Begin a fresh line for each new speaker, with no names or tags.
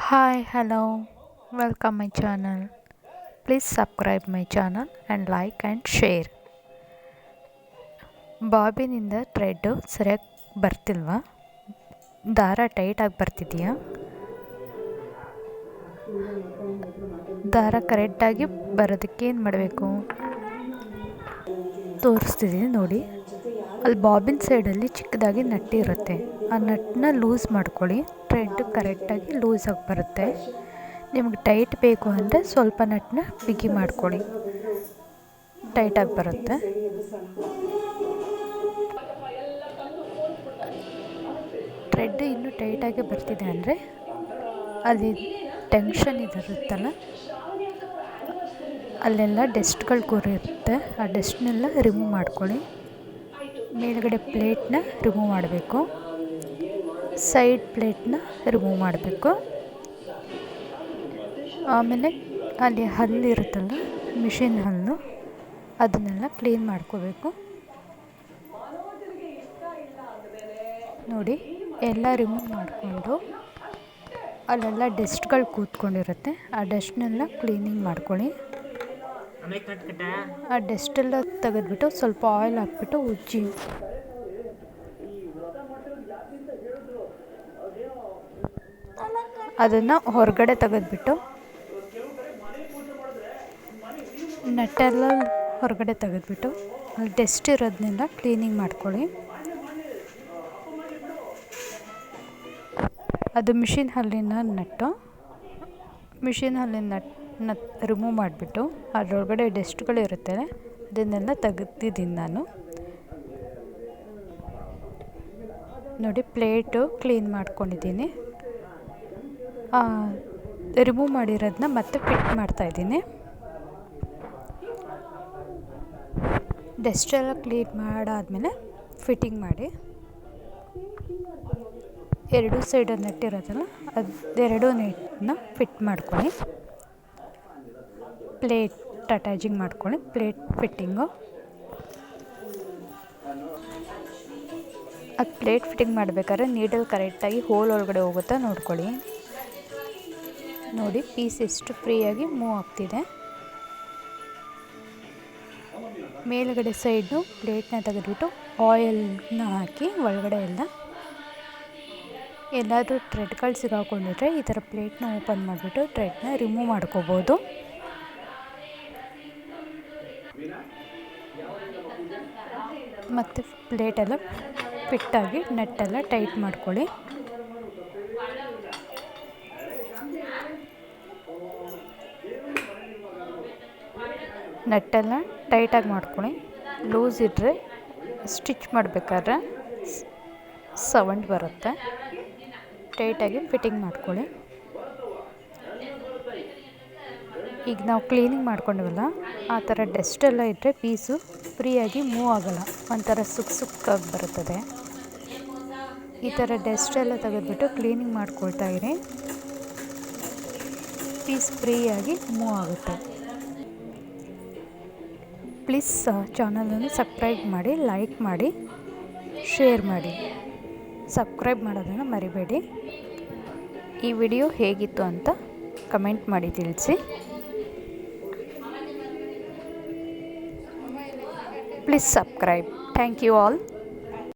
Hi, hello, welcome my channel. Please subscribe my channel and like and share. ಬಾಬಿನಿಂದ thread ಸರಿಯಾಗಿ ಬರ್ತಿಲ್ವಾ? ದಾರ ಟೈಟಾಗಿ ಬರ್ತಿದೆಯಾ? ದಾರ ಕರೆಕ್ಟಾಗಿ ಬರೋದಕ್ಕೆ ಏನು ಮಾಡಬೇಕು ತೋರಿಸ್ತಿದ್ದೀನಿ ನೋಡಿ. ಅಲ್ಲಿ ಬಾಬಿನ್ ಸೈಡಲ್ಲಿ ಚಿಕ್ಕದಾಗಿ ನಟ್ಟು ಇರುತ್ತೆ. ಆ ನಟ್ಟನ್ನ ಲೂಸ್ ಮಾಡ್ಕೊಳ್ಳಿ. ಥ್ರೆಡ್ ಕರೆಕ್ಟಾಗಿ ಲೂಸಾಗಿ ಬರುತ್ತೆ. ನಿಮ್ಗೆ ಟೈಟ್ ಬೇಕು ಅಂದರೆ ಸ್ವಲ್ಪ ನಟ್ಟನ್ನ ಬಿಗಿ ಮಾಡ್ಕೊಳ್ಳಿ, ಟೈಟಾಗಿ ಬರುತ್ತೆ. ಥ್ರೆಡ್ ಇನ್ನೂ ಟೈಟಾಗಿ ಬರ್ತಿದೆ ಅಂದರೆ ಅಲ್ಲಿ ಟೆನ್ಷನ್ ಇದಿರುತ್ತಲ್ಲ, ಅಲ್ಲೆಲ್ಲ ಡಸ್ಟ್ಗಳು ಕೂರಿರುತ್ತೆ. ಆ ಡಸ್ಟ್ನೆಲ್ಲ ರಿಮೂವ್ ಮಾಡ್ಕೊಳ್ಳಿ. ಮೇಲ್ಗಡೆ ಪ್ಲೇಟ್ನ ರಿಮೂವ್ ಮಾಡಬೇಕು, ಸೈಡ್ ಪ್ಲೇಟ್ನ ರಿಮೂವ್ ಮಾಡಬೇಕು. ಆಮೇಲೆ ಅಲ್ಲಿ ಹಲ್ಲಿರುತ್ತಲ್ಲ, ಮಿಷಿನ್ ಹಲ್ಲು, ಅದನ್ನೆಲ್ಲ ಕ್ಲೀನ್ ಮಾಡ್ಕೋಬೇಕು. ನೋಡಿ, ಎಲ್ಲ ರಿಮೂವ್ ಮಾಡಿಕೊಂಡು ಅಲ್ಲೆಲ್ಲ ಡಸ್ಟ್ಗಳು ಕೂತ್ಕೊಂಡಿರುತ್ತೆ. ಆ ಡಸ್ಟ್ನೆಲ್ಲ ಕ್ಲೀನಿಂಗ್ ಮಾಡ್ಕೊಳ್ಳಿ. ಆ ಡಸ್ಟೆಲ್ಲ ತೆಗೆದ್ಬಿಟ್ಟು ಸ್ವಲ್ಪ ಆಯಿಲ್ ಹಾಕ್ಬಿಟ್ಟು ಉಜ್ಜಿ. ಅದನ್ನು ಹೊರಗಡೆ ತೆಗೆದ್ಬಿಟ್ಟು ನಟ್ಟೆಲ್ಲ ಹೊರಗಡೆ ತೆಗೆದ್ಬಿಟ್ಟು ಅಲ್ಲಿ ಡಸ್ಟ್ ಇರೋದನ್ನೆಲ್ಲ ಕ್ಲೀನಿಂಗ್ ಮಾಡ್ಕೊಳ್ಳಿ. ಅದು ಮಿಷಿನ್ ಹಲ್ಲಿನ ನಟ್ಟು. ಮಿಷಿನ್ ಹಲ್ಲಿನ ನಟ್ ರಿಮೂವ್ ಮಾಡಿಬಿಟ್ಟು ಅದರೊಳಗಡೆ ಡಸ್ಟ್ಗಳಿರುತ್ತೆ, ಅದನ್ನೆಲ್ಲ ತೆಗೆದಿದ್ದೀನಿ ನಾನು. ನೋಡಿ, ಪ್ಲೇಟು ಕ್ಲೀನ್ ಮಾಡ್ಕೊಂಡಿದ್ದೀನಿ. ರಿಮೂವ್ ಮಾಡಿರೋದನ್ನ ಮತ್ತೆ ಫಿಟ್ ಮಾಡ್ತಾಯಿದ್ದೀನಿ. ಡಸ್ಟೆಲ್ಲ ಕ್ಲೀನ್ ಮಾಡಾದಮೇಲೆ ಫಿಟ್ಟಿಂಗ್ ಮಾಡಿ. ಎರಡು ಸೈಡ್ ನಟ್ಟಿರೋದಲ್ಲ, ಅದೆರಡು ನೆಟ್ಟನ್ನ ಫಿಟ್ ಮಾಡ್ಕೊಳ್ಳಿ. ಪ್ಲೇಟ್ ಅಟ್ಯಾಚಿಂಗ್ ಮಾಡ್ಕೊಳ್ಳಿ, ಪ್ಲೇಟ್ ಫಿಟ್ಟಿಂಗು. ಅದು ಪ್ಲೇಟ್ ಫಿಟ್ಟಿಂಗ್ ಮಾಡಬೇಕಾದ್ರೆ ನೀಡಲ್ ಕರೆಕ್ಟಾಗಿ ಹೋಲ್ ಒಳಗಡೆ ಹೋಗುತ್ತಾ ನೋಡ್ಕೊಳ್ಳಿ. ನೋಡಿ, ಪೀಸ್ ಎಷ್ಟು ಫ್ರೀಯಾಗಿ ಮೂವ್ ಆಗ್ತಿದೆ. ಮೇಲುಗಡೆ ಸೈಡು ಪ್ಲೇಟ್ನ ತೆಗೆದುಬಿಟ್ಟು ಆಯಿಲ್ನ ಹಾಕಿ ಒಳಗಡೆ ಎಲ್ಲಾದರೂ ಥ್ರೆಡ್ಗಳು ಸಿಗಾಕೊಂಡಿದ್ರೆ ಈ ಥರ ಪ್ಲೇಟ್ನ ಓಪನ್ ಮಾಡಿಬಿಟ್ಟು ಥ್ರೆಡ್ನ ರಿಮೂವ್ ಮಾಡ್ಕೋಬೋದು. ಮತ್ತು ಪ್ಲೇಟೆಲ್ಲ ಫಿಟ್ಟಾಗಿ ನಟ್ಟೆಲ್ಲ ಟೈಟ್ ಮಾಡ್ಕೊಳ್ಳಿ. ನಟ್ಟೆಲ್ಲ ಟೈಟಾಗಿ ಮಾಡ್ಕೊಳ್ಳಿ. ಲೂಸ್ ಇದ್ದರೆ ಸ್ಟಿಚ್ ಮಾಡಬೇಕಾದ್ರೆ ಸೌಂಡ್ ಬರುತ್ತೆ. ಟೈಟಾಗಿ ಫಿಟ್ಟಿಂಗ್ ಮಾಡ್ಕೊಳ್ಳಿ. ಈಗ ನಾವು ಕ್ಲೀನಿಂಗ್ ಮಾಡ್ಕೊಂಡಿವಲ್ಲ, ಆ ಥರ ಡಸ್ಟೆಲ್ಲ ಇದ್ದರೆ ಪೀಸು ಫ್ರೀಯಾಗಿ ಮೂವ್ ಆಗೋಲ್ಲ, ಒಂಥರ ಸುಕ್ಕಾಗಿ ಬರುತ್ತದೆ. ಈ ಥರ ಡಸ್ಟೆಲ್ಲ ತೆಗೆದುಬಿಟ್ಟು ಕ್ಲೀನಿಂಗ್ ಮಾಡ್ಕೊಳ್ತಾ ಇರಿ, ಪೀಸ್ ಫ್ರೀಯಾಗಿ ಮೂವ್ ಆಗುತ್ತೆ. ಪ್ಲೀಸ್ ಚಾನಲನ್ನು ಸಬ್ಸ್ಕ್ರೈಬ್ ಮಾಡಿ, ಲೈಕ್ ಮಾಡಿ, ಶೇರ್ ಮಾಡಿ. ಸಬ್ಸ್ಕ್ರೈಬ್ ಮಾಡೋದನ್ನು ಮರಿಬೇಡಿ. ಈ ವಿಡಿಯೋ ಹೇಗಿತ್ತು ಅಂತ ಕಮೆಂಟ್ ಮಾಡಿ ತಿಳಿಸಿ. Please subscribe. Thank you all.